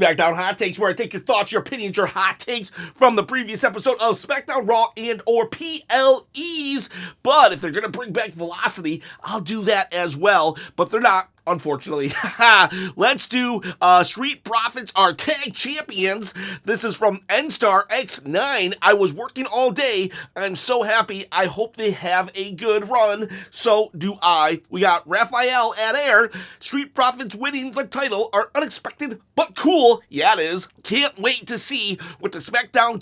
SmackDown Hot Takes, where I take your thoughts, your opinions, your hot takes from the previous episode of SmackDown Raw and or PLEs. But if they're going to bring back Velocity, I'll do that as well. But they're not, unfortunately. Let's do Street Profits are tag champions. This is from N-Star X9. I was working all day. I'm so happy. I hope they have a good run. So do I. We got Raphael at air. Street Profits winning the title are unexpected but cool. Yeah, it is. Can't wait to see what the SmackDown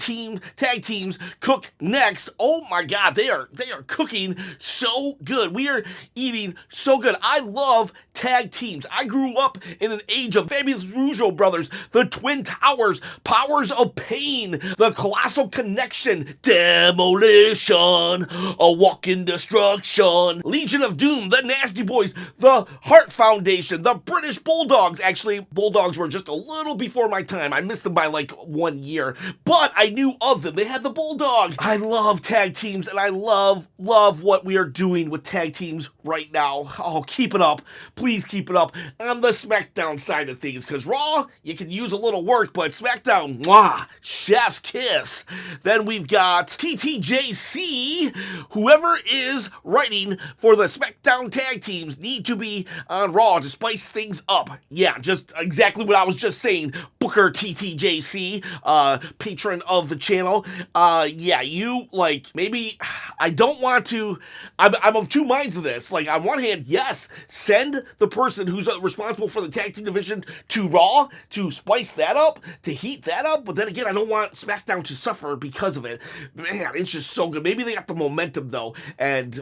tag teams cook next. Oh my God, they are cooking so good. We are eating so good. I love tag teams. I grew up in an age of Fabulous Rougeau Brothers, the Twin Towers, Powers of Pain, the Colossal Connection, Demolition, A Walk in Destruction, Legion of Doom, the Nasty Boys, the Heart Foundation, the British Bulldogs. Actually, Bulldogs were just a little before my time. I missed them by like 1 year, but I knew of them. They had the Bulldog. I love tag teams, and I love what we are doing with tag teams right now. Oh, keep it up. Please keep it up on the SmackDown side of things, because Raw, you can use a little work, but SmackDown, mwah, chef's kiss. Then we've got TTJC. Whoever is writing for the SmackDown tag teams need to be on Raw to spice things up. Yeah, just exactly what I was just saying. Booker TTJC, patron of the channel. Yeah, you, like, maybe, I don't want to, I'm of two minds of this. Like, on one hand, yes, send the person who's responsible for the tag team division to Raw to spice that up, to heat that up, but then again, I don't want SmackDown to suffer because of it. Man, it's just so good. Maybe they got the momentum, though, and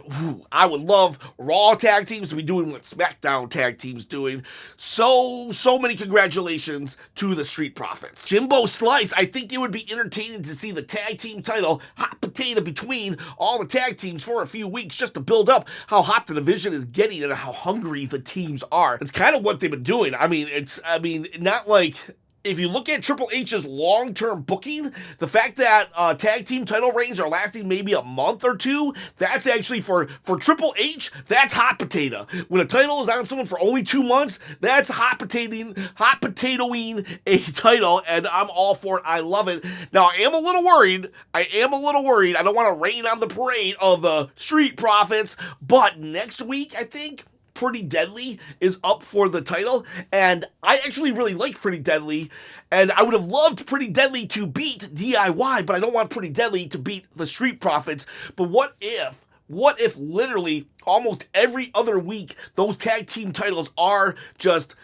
I would love Raw tag teams to be doing what SmackDown tag teams doing. So many congratulations to the Street Profits. Jimbo Slice, I think it would be entertaining to see the tag team title hot potato between all the tag teams for a few weeks just to build up how hot the division is getting and how hungry the teams are. It's kind of what they've been doing. I mean, not like, if you look at Triple H's long-term booking, the fact that tag team title reigns are lasting maybe a month or two, that's actually for Triple H, that's hot potato. When a title is on someone for only 2 months, that's hot potatoing a title, and I'm all for it. I love it. Now, I am a little worried. I don't want to rain on the parade of the Street Profits, but next week, I think Pretty Deadly is up for the title, and I actually really like Pretty Deadly, and I would have loved Pretty Deadly to beat DIY, but I don't want Pretty Deadly to beat the Street Profits. But what if literally almost every other week those tag team titles are just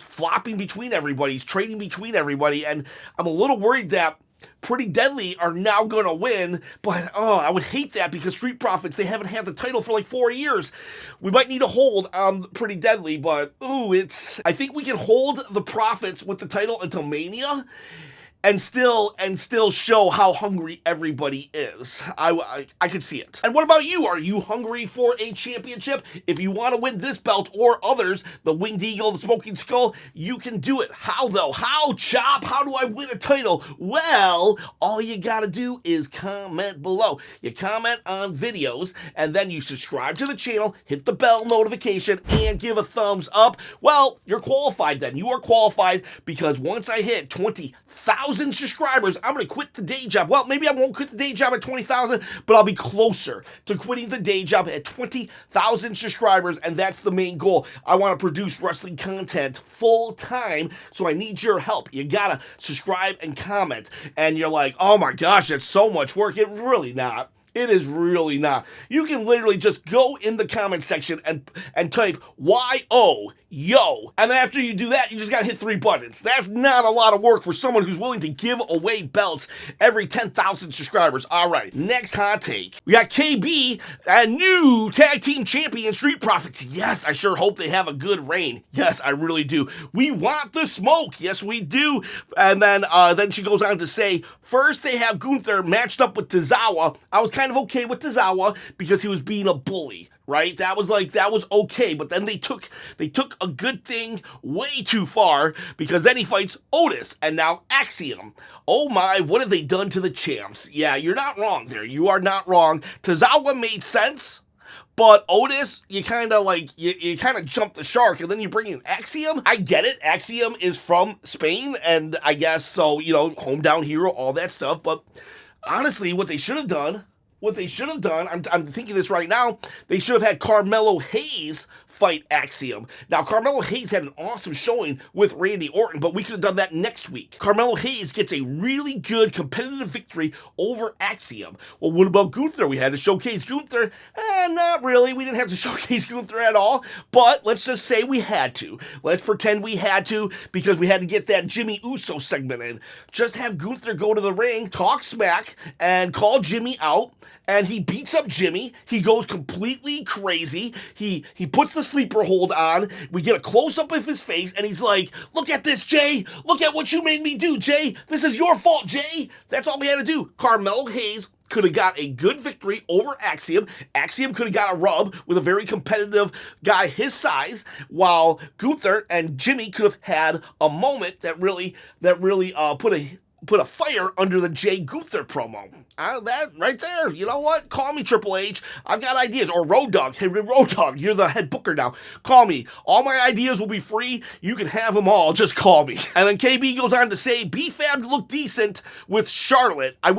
flopping between everybody's, trading between everybody, and I'm a little worried that Pretty Deadly are now going to win, but I would hate that because Street Profits, they haven't had the title for like 4 years. We might need a hold on Pretty Deadly, but I think we can hold the Profits with the title until Mania and still show how hungry everybody is. I could see it. And what about you? Are you hungry for a championship? If you want to win this belt or others, the Winged Eagle, the Smoking Skull, you can do it. How though? How, Chop? How do I win a title? Well, all you gotta do is comment below. You comment on videos, and then you subscribe to the channel, hit the bell notification, and give a thumbs up. Well, you're qualified then. You are qualified because once I hit 20,000 subscribers, I'm going to quit the day job. Well, maybe I won't quit the day job at 20,000, but I'll be closer to quitting the day job at 20,000 subscribers, and that's the main goal. I want to produce wrestling content full time, so I need your help. You got to subscribe and comment. And you're like, oh my gosh, that's so much work. It's really not. It is really not. You can literally just go in the comment section and type YO, yo. And then after you do that, you just gotta hit 3 buttons. That's not a lot of work for someone who's willing to give away belts every 10,000 subscribers. All right, next hot take. We got KB, a new tag team champion, Street Profits. Yes, I sure hope they have a good reign. Yes, I really do. We want the smoke. Yes, we do. And then she goes on to say, first they have Gunther matched up with Tozawa. I was kind of okay with Tozawa because he was being a bully, right? That was okay, but then they took a good thing way too far because then he fights Otis and now Axiom. Oh my, what have they done to the champs? Yeah, you're not wrong there. You are not wrong. Tozawa made sense, But Otis, you kind of you kind of jump the shark, and then you bring in Axiom. I get it. Axiom is from Spain, and I guess so, hometown hero, all that stuff. But honestly, what they should have done, I'm thinking this right now, they should have had Carmelo Hayes fight Axiom. Now, Carmelo Hayes had an awesome showing with Randy Orton, but we could have done that next week. Carmelo Hayes gets a really good competitive victory over Axiom. Well, what about Gunther? We had to showcase Gunther. Not really. We didn't have to showcase Gunther at all, but let's just say we had to. Let's pretend we had to, because we had to get that Jimmy Uso segment in. Just have Gunther go to the ring, talk smack, and call Jimmy out, and he beats up Jimmy. He goes completely crazy. He puts the sleeper hold on. We get a close-up of his face, and he's like, "Look at this, Jay. Look at what you made me do, Jay. This is your fault, Jay." That's all we had to do. Carmelo Hayes could have got a good victory over Axiom. Axiom could have got a rub with a very competitive guy his size, while Gunther and Jimmy could have had a moment that really put a fire under the Jay Gunther promo. That right there, you know what? Call me, Triple H. I've got ideas. Or Road Dogg. Hey, Road Dogg, you're the head booker now. Call me. All my ideas will be free. You can have them all. Just call me. And then KB goes on to say, B-Fab looked decent with Charlotte. I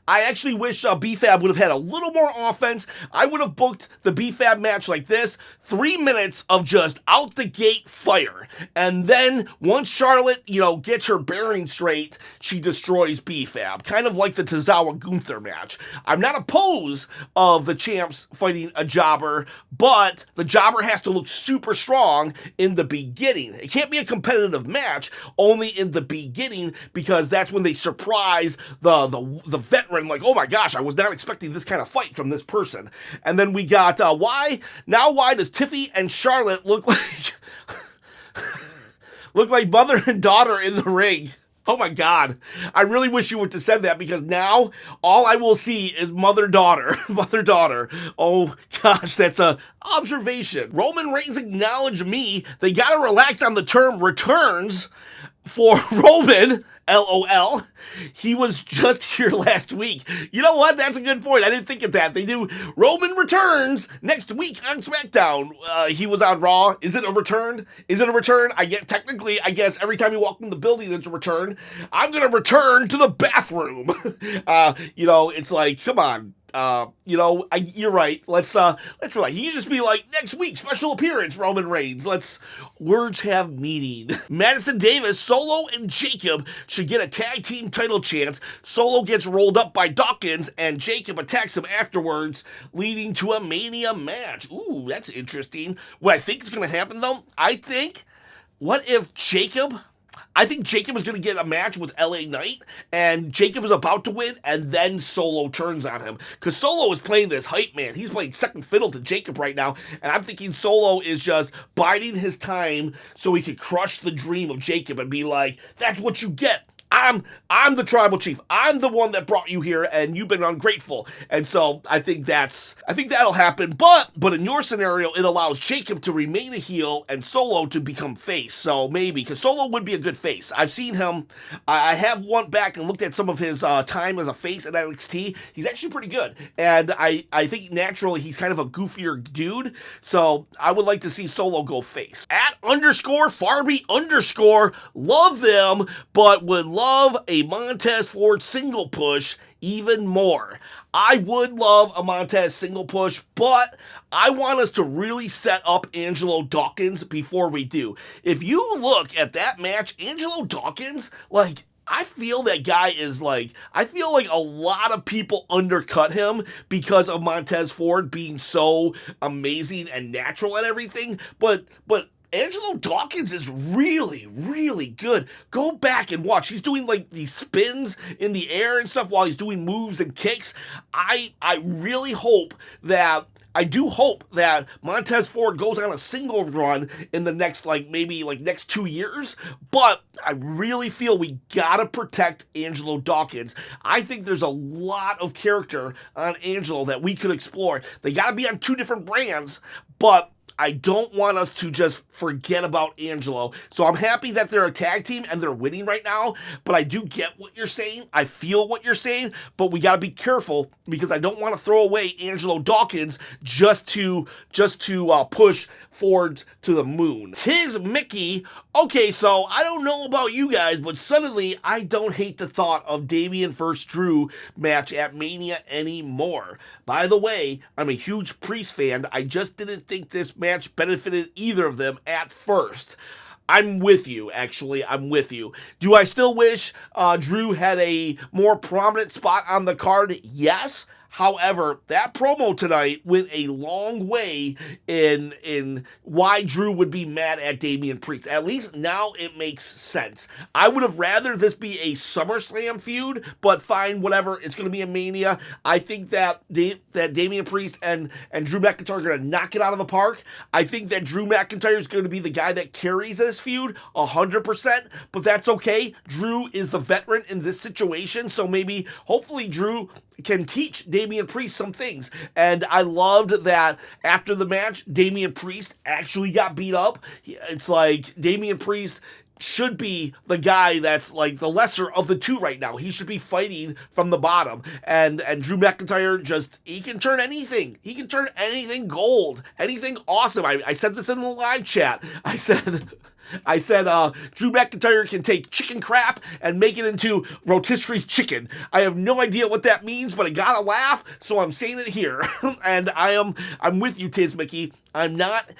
actually wish B-Fab would have had a little more offense. I would have booked the B-Fab match like this. 3 minutes of just out the gate fire. And then once Charlotte, gets her bearings straight, she destroys B-Fab. Kind of like the Tozawa Gunther match. I'm not opposed of the champs fighting a jobber, but the jobber has to look super strong in the beginning. It can't be a competitive match only in the beginning, because that's when they surprise the veteran, like, oh my gosh, I was not expecting this kind of fight from this person. And then we got why does Tiffy and Charlotte look like mother and daughter in the ring? Oh my God. I really wish you would have said that, because now all I will see is mother-daughter. Mother-daughter. Oh gosh, that's a observation. Roman Reigns acknowledged me. They gotta relax on the term returns for Roman. LOL. He was just here last week. You know what? That's a good point. I didn't think of that. They do Roman returns next week on SmackDown. He was on Raw. Is it a return? I guess every time you walk in the building, it's a return. I'm going to return to the bathroom. It's like, come on. You're right. Let's relax. You just be like, next week, special appearance, Roman Reigns. Words have meaning. Madison Davis, Solo, and Jacob should get a tag team title chance. Solo gets rolled up by Dawkins, and Jacob attacks him afterwards, leading to a Mania match. Ooh, that's interesting. What I think is going to happen, though, I think Jacob is going to get a match with LA Knight, and Jacob is about to win, and then Solo turns on him. Because Solo is playing this hype man. He's playing second fiddle to Jacob right now, and I'm thinking Solo is just biding his time so he could crush the dream of Jacob and be like, that's what you get. I'm the tribal chief. I'm the one that brought you here, and you've been ungrateful. And so I think that'll happen. But in your scenario, it allows Jacob to remain a heel and Solo to become face. So maybe, because Solo would be a good face. I've seen him. I have went back and looked at some of his time as a face at NXT. He's actually pretty good. And I think naturally he's kind of a goofier dude. So I would like to see Solo go face. @_Farby_, love them, but would love a Montez Ford single push even more. I would love a Montez single push, but I want us to really set up Angelo Dawkins before we do. If you look at that match, Angelo Dawkins, I feel that guy is I feel like a lot of people undercut him because of Montez Ford being so amazing and natural and everything, but Angelo Dawkins is really, really good. Go back and watch. He's doing these spins in the air and stuff while he's doing moves and kicks. I really hope that Montez Ford goes on a single run in the next next 2 years, but I really feel we gotta protect Angelo Dawkins. I think there's a lot of character on Angelo that we could explore. They gotta be on two different brands, but I don't want us to just forget about Angelo. So I'm happy that they're a tag team and they're winning right now, but I do get what you're saying. I feel what you're saying, but we got to be careful because I don't want to throw away Angelo Dawkins just to push Ford to the moon. Tis Mickey. Okay, so I don't know about you guys, but suddenly I don't hate the thought of Damian vs. Drew match at Mania anymore. By the way, I'm a huge Priest fan. I just didn't think this match benefited either of them at first. I'm with you, actually. I'm with you. Do I still wish Drew had a more prominent spot on the card? Yes. However, that promo tonight went a long way in why Drew would be mad at Damian Priest. At least now it makes sense. I would have rather this be a SummerSlam feud, but fine, whatever. It's going to be a Mania. I think that that Damian Priest and Drew McIntyre are going to knock it out of the park. I think that Drew McIntyre is going to be the guy that carries this feud 100%, but that's okay. Drew is the veteran in this situation, so maybe, hopefully, Drew can teach Damian Priest some things. And I loved that after the match, Damian Priest actually got beat up. It's like Damian Priest should be the guy that's like the lesser of the two right now. He should be fighting from the bottom. And Drew McIntyre he can turn anything. He can turn anything gold. Anything awesome. I said this in the live chat. I said Drew McIntyre can take chicken crap and make it into rotisserie chicken. I have no idea what that means, but I gotta laugh, so I'm saying it here. And I'm with you, Tiz Mickey. I'm not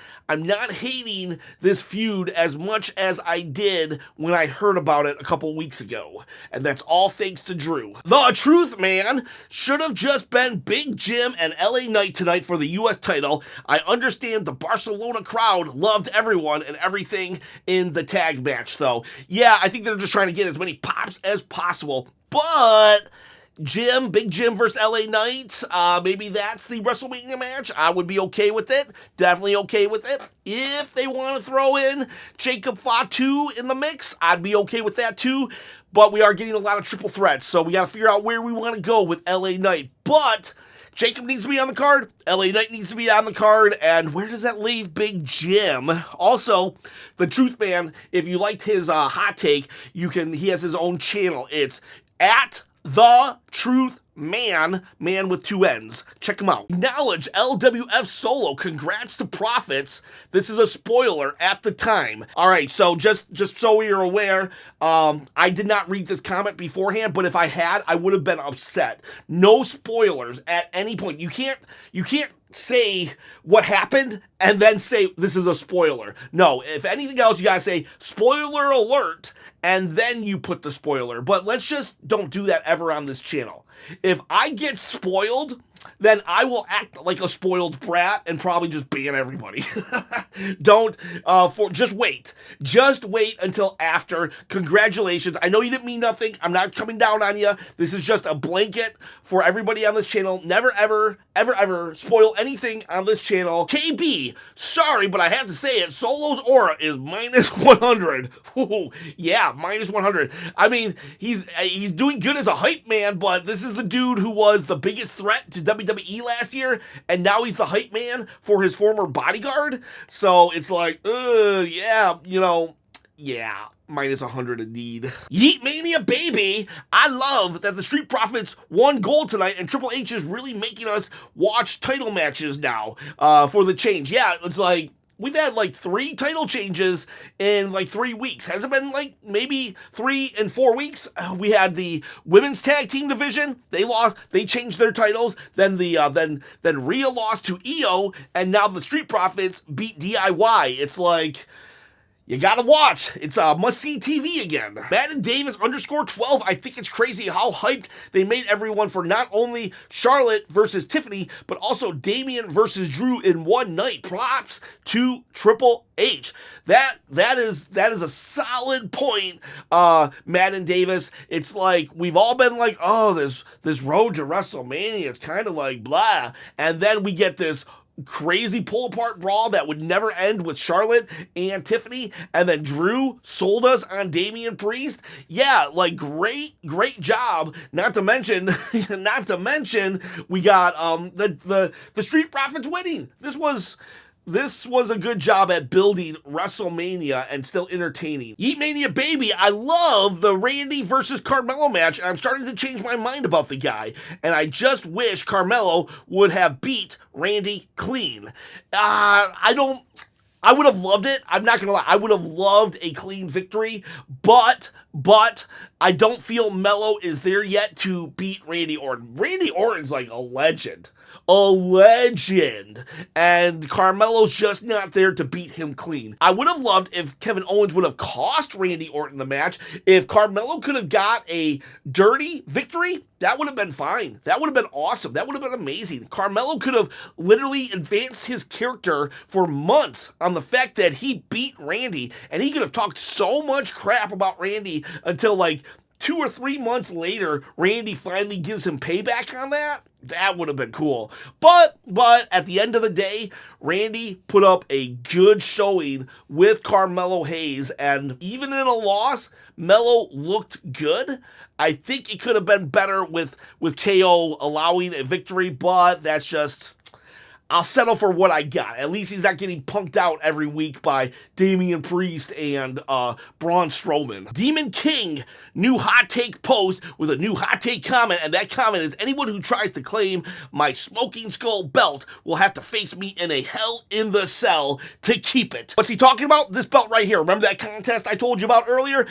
hating this feud as much as I did when I heard about it a couple weeks ago. And that's all thanks to Drew. The truth, man, should have just been Big Jim and LA Knight tonight for the US title. I understand the Barcelona crowd loved everyone and everything in the tag match, though. Yeah, I think they're just trying to get as many pops as possible. But Big Jim versus LA Knight, maybe that's the Wrestlemania match. I would be okay with it. Definitely okay with it. If they want to throw in Jacob Fatu in the mix, I'd be okay with that too. But we are getting a lot of triple threats, so we got to figure out where we want to go with LA Knight. But Jacob needs to be on the card, LA Knight needs to be on the card, and where does that leave Big Jim? Also, the Truth Man, if you liked his hot take, he has his own channel. It's at The Truth Man with two N's. Check him out. Acknowledge LWF Solo. Congrats to Profits. This is a spoiler at the time. All right, so just so you're aware, I did not read this comment beforehand, but if I had, I would have been upset. No spoilers at any point. You can't say what happened and then say this is a spoiler. No, if anything else, you gotta say spoiler alert and then you put the spoiler. But let's just don't do that ever on this channel. If I get spoiled, then I will act like a spoiled brat and probably just ban everybody. Just wait. Just wait until after. Congratulations. I know you didn't mean nothing. I'm not coming down on you. This is just a blanket for everybody on this channel. Never, ever spoil anything on this channel. KB, sorry, but I have to say it. Solo's aura is minus 100. Ooh, yeah, minus 100. I mean, he's doing good as a hype man, but this is the dude who was the biggest threat to WWE last year, and now he's the hype man for his former bodyguard. So it's like, yeah, minus 100 indeed. Yeet Mania, baby! I love that the Street Profits won gold tonight, and Triple H is really making us watch title matches now for the change. Yeah, it's like, we've had like 3 title changes in like 3 weeks. Has it been like maybe 3 and 4 weeks? We had the women's tag team division. They changed their titles. Then then Rhea lost to EO, and now the Street Profits beat DIY. It's like, you gotta watch. It's a must-see TV again. Madden Davis _12. I think it's crazy how hyped they made everyone for not only Charlotte versus Tiffany, but also Damian versus Drew in one night. Props to Triple H. That is a solid point, Madden Davis. It's like we've all been like, oh, this road to WrestleMania, it's kind of like blah, and then we get this crazy pull-apart brawl that would never end with Charlotte and Tiffany, and then Drew sold us on Damian Priest. Yeah, like great job. Not to mention, we got the Street Profits winning. This this was a good job at building WrestleMania and still entertaining. Yeet Mania Baby, I love the Randy versus Carmelo match, and I'm starting to change my mind about the guy, and I just wish Carmelo would have beat Randy clean. I would have loved it. I'm not going to lie. I would have loved a clean victory, but I don't feel Melo is there yet to beat Randy Orton. Randy Orton's like a legend. And Carmelo's just not there to beat him clean. I would have loved if Kevin Owens would have cost Randy Orton the match. If Carmelo could have got a dirty victory, that would have been fine. That would have been awesome. That would have been amazing. Carmelo could have literally advanced his character for months on the fact that he beat Randy, and he could have talked so much crap about Randy until like 2 or 3 months later, Randy finally gives him payback on that. That would have been cool. But at the end of the day, Randy put up a good showing with Carmelo Hayes, and even in a loss, Melo looked good. I think it could have been better with KO allowing a victory, but that's just... I'll settle for what I got. At least he's not getting punked out every week by Damian Priest and Braun Strowman. Demon King, new hot take post with a new hot take comment, and that comment is, anyone who tries to claim my Smoking Skull belt will have to face me in a Hell in the Cell to keep it. What's he talking about? This belt right here. Remember that contest I told you about earlier?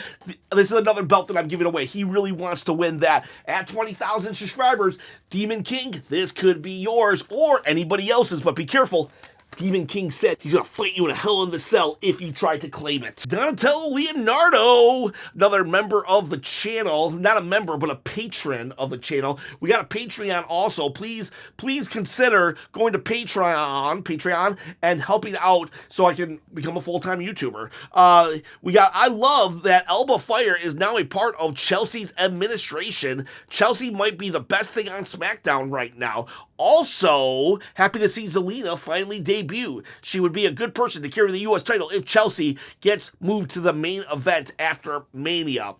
This is another belt that I'm giving away. He really wants to win that. At 20,000 subscribers, Demon King, this could be yours or anybody else's, but be careful. Demon King said he's going to fight you in a Hell in the Cell if you try to claim it. Donatello Leonardo, another member of the channel, not a member, but a patron of the channel. We got a Patreon also. Please consider going to Patreon, and helping out so I can become a full-time YouTuber. I love that Alba Fire is now a part of Chelsea's administration. Chelsea might be the best thing on SmackDown right now. Also, happy to see Zelina finally debut. She would be a good person to carry the U.S. title if Chelsea gets moved to the main event after Mania.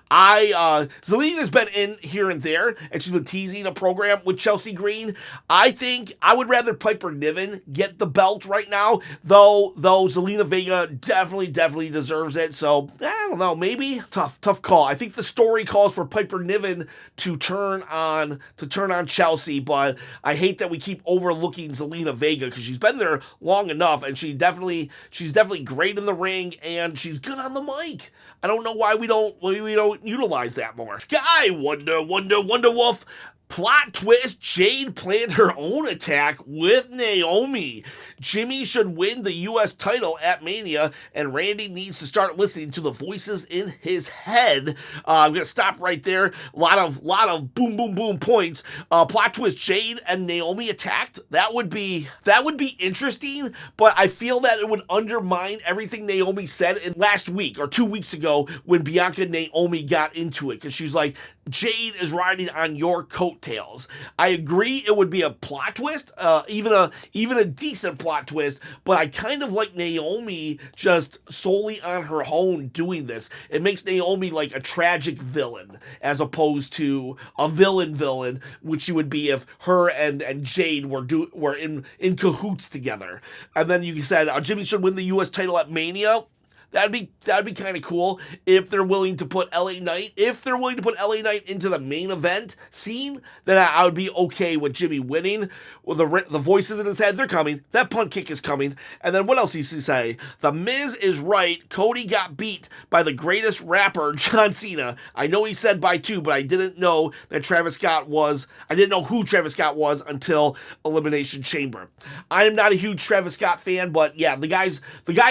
Zelina's been in here and there, and she's been teasing a program with Chelsea Green. I think I would rather Piper Niven get the belt right now, though Zelina Vega definitely deserves it. So, I don't know, maybe tough call. I think the story calls for Piper Niven to turn on Chelsea, but I hate that we keep overlooking Zelina Vega because she's been there long enough, and she's definitely great in the ring, and she's good on the mic. I don't know why we don't utilize that more. Sky Wonder Wolf. Plot twist, Jade planned her own attack with Naomi. Jimmy should win the U.S. title at Mania, and Randy needs to start listening to the voices in his head. I'm going to stop right there. A lot of boom points. Plot twist, Jade and Naomi attacked. That would be interesting, but I feel that it would undermine everything Naomi said in last week or 2 weeks ago when Bianca and Naomi got into it, because she's like, Jade is riding on your coattails. I agree it would be a plot twist, even a decent plot twist, but I kind of like Naomi just solely on her own doing this. It makes Naomi like a tragic villain as opposed to a villain, which she would be if her and Jade were in cahoots together. And then you said Jimmy should win the U.S. title at Mania. That'd be kind of cool if they're willing to put LA Knight. If they're willing to put LA Knight into the main event scene, then I would be okay with Jimmy winning. Well, the voices in his head, they're coming. That punt kick is coming. And then what else does he say? The Miz is right. Cody got beat by the greatest rapper, John Cena. I know he said by 2, but I didn't know that Travis Scott was. I didn't know who Travis Scott was until Elimination Chamber. I am not a huge Travis Scott fan, but yeah, the guy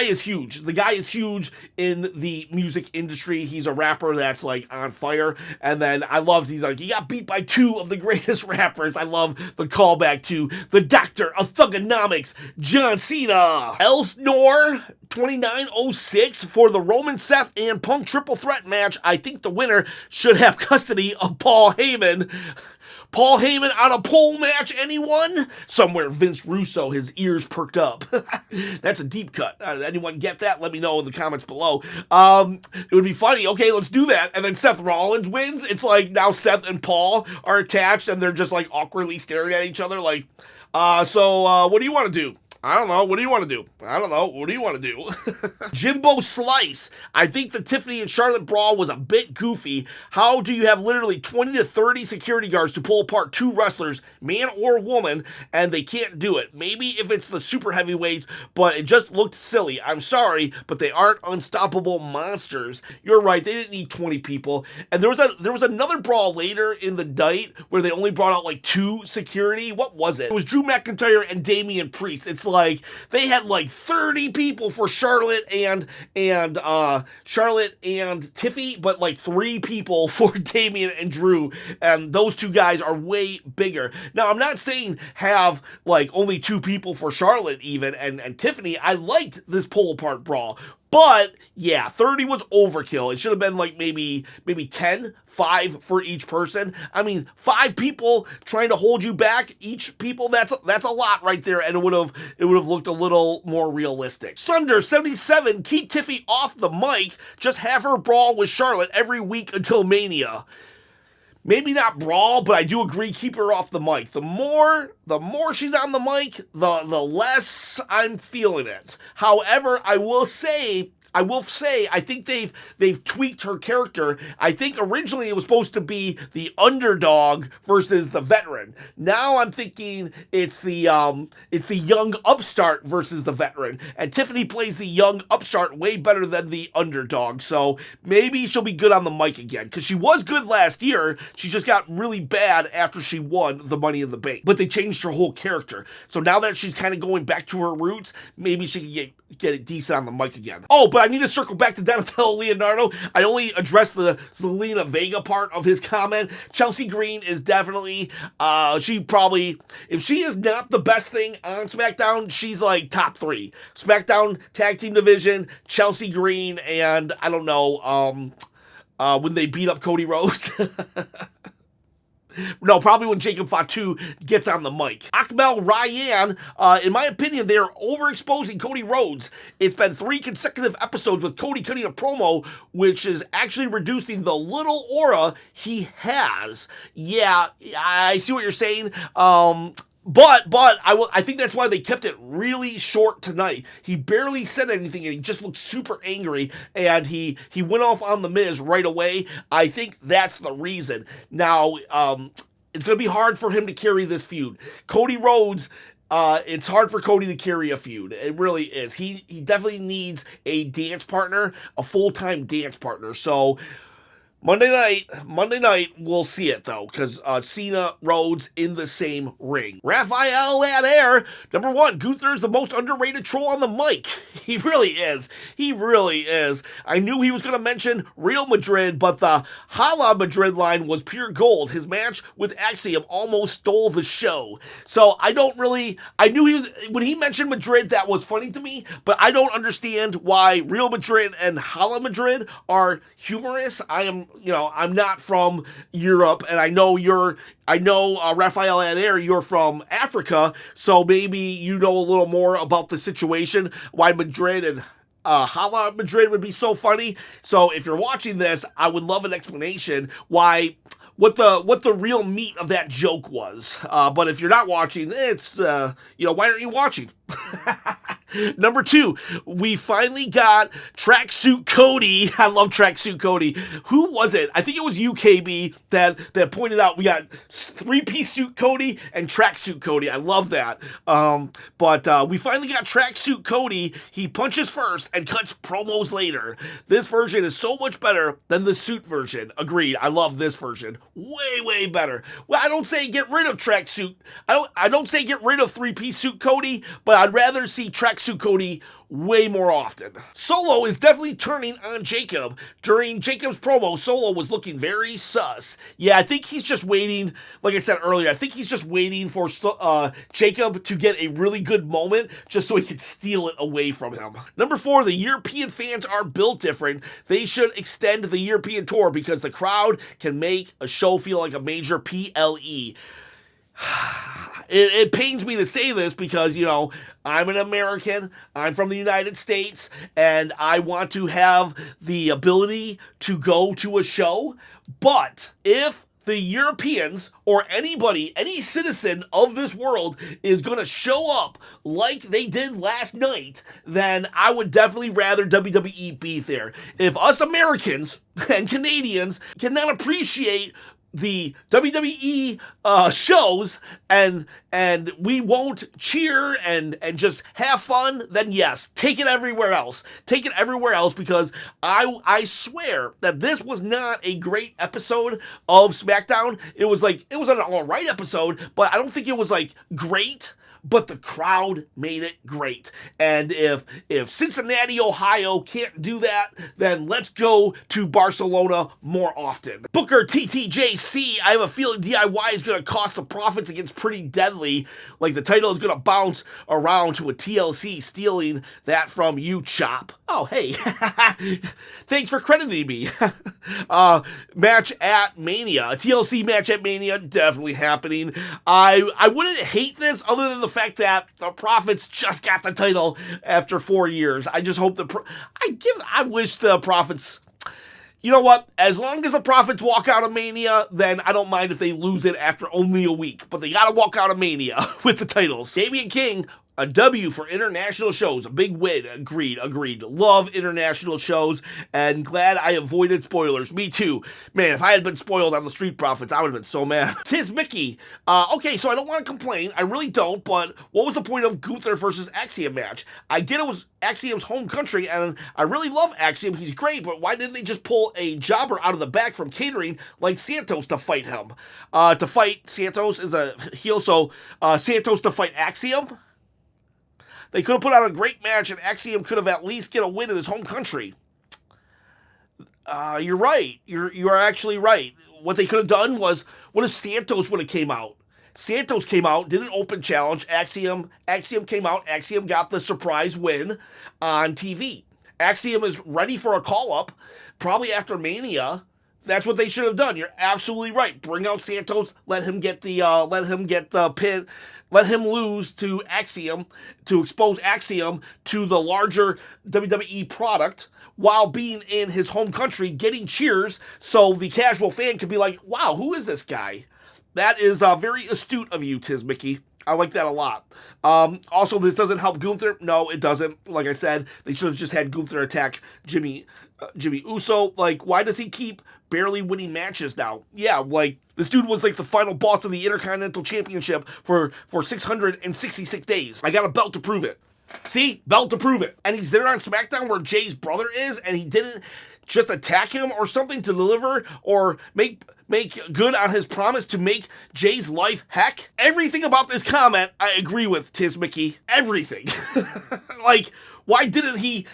is huge. The guy is huge in the music industry. He's a rapper that's like on fire. And then he's like, he got beat by 2 of the greatest rappers. I love the callback to the Doctor of Thugonomics, John Cena. Elsnor 2906 for the Roman, Seth, and Punk triple threat match. I think the winner should have custody of Paul Heyman. Paul Heyman on a pole match, anyone? Somewhere Vince Russo, his ears perked up. That's a deep cut. Anyone get that? Let me know in the comments below. It would be funny. Okay, let's do that. And then Seth Rollins wins. It's like now Seth and Paul are attached and they're just like awkwardly staring at each other like, so what do you want to do? I don't know. What do you want to do? I don't know. What do you want to do? Jimbo Slice. I think the Tiffany and Charlotte brawl was a bit goofy. How do you have literally 20 to 30 security guards to pull apart two wrestlers, man or woman, and they can't do it? Maybe if it's the super heavyweights, but it just looked silly. I'm sorry, but they aren't unstoppable monsters. You're right. They didn't need 20 people. And there was another brawl later in the night where they only brought out like 2 security. What was it? It was Drew McIntyre and Damian Priest. It's like they had like 30 people for Charlotte and Tiffy, but like 3 people for Damian and Drew, and those 2 guys are way bigger. Now, I'm not saying have like only 2 people for Charlotte even and Tiffany. I liked this pull apart brawl. But, yeah, 30 was overkill. It should have been like maybe 10, 5 for each person. I mean, 5 people trying to hold you back, each people, that's a lot right there, and it would have looked a little more realistic. Sunder77, keep Tiffy off the mic, just have her brawl with Charlotte every week until Mania. Maybe not brawl, but I do agree, keep her off the mic. The more she's on the mic, the less I'm feeling it. However, I will say, I think they've tweaked her character. I think originally it was supposed to be the underdog versus the veteran. Now I'm thinking it's the young upstart versus the veteran. And Tiffany plays the young upstart way better than the underdog. So maybe she'll be good on the mic again, because she was good last year. She just got really bad after she won the Money in the Bank. But they changed her whole character. So now that she's kind of going back to her roots, maybe she can get it decent on the mic again. Oh, but I need to circle back to Donatello Leonardo. I only addressed the Zelina Vega part of his comment. Chelsea Green is definitely, if she is not the best thing on SmackDown, she's like top 3. SmackDown Tag Team Division, Chelsea Green, and I don't know, when they beat up Cody Rhodes. No, probably when Jacob Fatu gets on the mic. Akmal Ryan, in my opinion, they are overexposing Cody Rhodes. It's been 3 consecutive episodes with Cody cutting a promo, which is actually reducing the little aura he has. Yeah, I see what you're saying. But I think that's why they kept it really short tonight. He barely said anything, and he just looked super angry, and he went off on The Miz right away. I think that's the reason. Now, it's going to be hard for him to carry this feud. Cody Rhodes, it's hard for Cody to carry a feud. It really is. He definitely needs a dance partner, a full-time dance partner. So Monday night, we'll see it, though, because Cena, Rhodes in the same ring. Raphael Adair, number 1, Gunther's the most underrated troll on the mic. He really is. He really is. I knew he was going to mention Real Madrid, but the Hala Madrid line was pure gold. His match with Axiom almost stole the show. So I knew when he mentioned Madrid, that was funny to me, but I don't understand why Real Madrid and Hala Madrid are humorous. I'm not from Europe, and I know Raphael Adair, you're from Africa, so maybe you know a little more about the situation, why Madrid and Hala Madrid would be so funny. So if you're watching this, I would love an explanation what the real meat of that joke was. But if you're not watching, it's why aren't you watching? Number 2, we finally got Tracksuit Cody. I love Tracksuit Cody. Who was it? I think it was UKB that pointed out we got 3-piece suit Cody and Tracksuit Cody. I love that. But we finally got Tracksuit Cody. He punches first and cuts promos later. This version is so much better than the suit version. Agreed. I love this version. Way better. Well, I don't say get rid of Tracksuit. I don't say get rid of 3-piece suit Cody, but I'd rather see Tracksuit Cody way more often. Solo is definitely turning on Jacob. During Jacob's promo, Solo was looking very sus. Yeah, I think he's just waiting, like I said earlier, I think he's just waiting for Jacob to get a really good moment just so he could steal it away from him. Number 4, the European fans are built different. They should extend the European tour because the crowd can make a show feel like a major PLE. It pains me to say this because, I'm an American, I'm from the United States, and I want to have the ability to go to a show, but if the Europeans or anybody, any citizen of this world is going to show up like they did last night, then I would definitely rather WWE be there. If us Americans and Canadians cannot appreciate the WWE shows and we won't cheer and just have fun, then yes, take it everywhere else. Take it everywhere else, because I swear that this was not a great episode of SmackDown. It was an alright episode, but I don't think it was like great. But the crowd made it great. And if Cincinnati, Ohio can't do that, then let's go to Barcelona more often. Booker TTJC, I have a feeling DIY is going to cost the Profits against Pretty Deadly. Like the title is going to bounce around to a TLC stealing that from you, Chop. Oh, hey. Thanks for crediting me. Match at Mania. A TLC match at Mania, definitely happening. I wouldn't hate this other than the fact that the Profits just got the title after 4 years. I just hope I wish the Profits, you know what? As long as the Profits walk out of Mania, then I don't mind if they lose it after only a week. But they gotta walk out of Mania with the titles. Damian King, a W for international shows. A big win. Agreed. Love international shows, and glad I avoided spoilers. Me too. Man, if I had been spoiled on the Street Profits, I would have been so mad. Tiz Mickey. Okay, so I don't want to complain. I really don't, but what was the point of Gunther versus Axiom match? I get it was Axiom's home country, and I really love Axiom. He's great, but why didn't they just pull a jobber out of the back from catering like Santos to fight him? To fight Santos is a heel, so Santos to fight Axiom? They could have put out a great match, and Axiom could have at least get a win in his home country. You're right. You are actually right. What they could have done was, what if Santos would have came out? Santos came out, did an open challenge. Axiom came out. Axiom got the surprise win on TV. Axiom is ready for a call-up, probably after Mania. That's what they should have done. You're absolutely right. Bring out Santos, let him get the pin. Let him lose to Axiom to expose Axiom to the larger WWE product while being in his home country, getting cheers, so the casual fan could be like, wow, who is this guy? That is very astute of you, Tiz Mickey. I like that a lot. Also, this doesn't help Gunther. No, it doesn't. Like I said, they should have just had Gunther attack Jimmy Uso. Like, why does he keep barely winning matches now? Yeah, like, this dude was like the final boss of the Intercontinental Championship for 666 days. I got a belt to prove it. See? Belt to prove it. And he's there on SmackDown where Jay's brother is, and he didn't just attack him or something to deliver or make good on his promise to make Jay's life heck. Everything about this comment, I agree with, Tiz Mickey. Everything. Like, why didn't he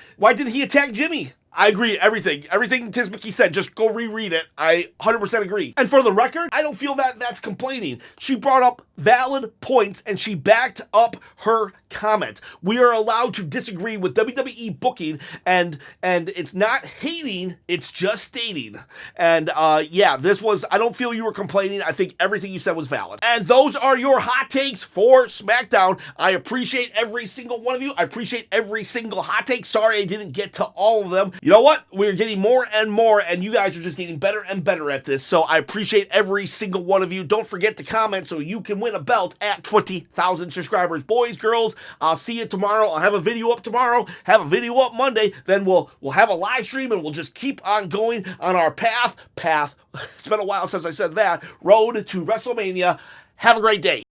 attack Jimmy? I agree, everything Tiz Mickey said, just go reread it. I 100% agree. And for the record, I don't feel that that's complaining. She brought up valid points and she backed up her comment. We are allowed to disagree with WWE booking, and it's not hating, it's just stating. And yeah, this was, I don't feel you were complaining. I think everything you said was valid. And those are your hot takes for SmackDown. I appreciate every single one of you. I appreciate every single hot take. Sorry I didn't get to all of them. You know what? We're getting more and more, and you guys are just getting better and better at this. So I appreciate every single one of you. Don't forget to comment so you can win a belt at 20,000 subscribers. Boys, girls, I'll see you tomorrow. I'll have a video up tomorrow, have a video up Monday, then we'll have a live stream, and we'll just keep on going on our path. It's been a while since I said that. Road to Wrestlemania. Have a great day.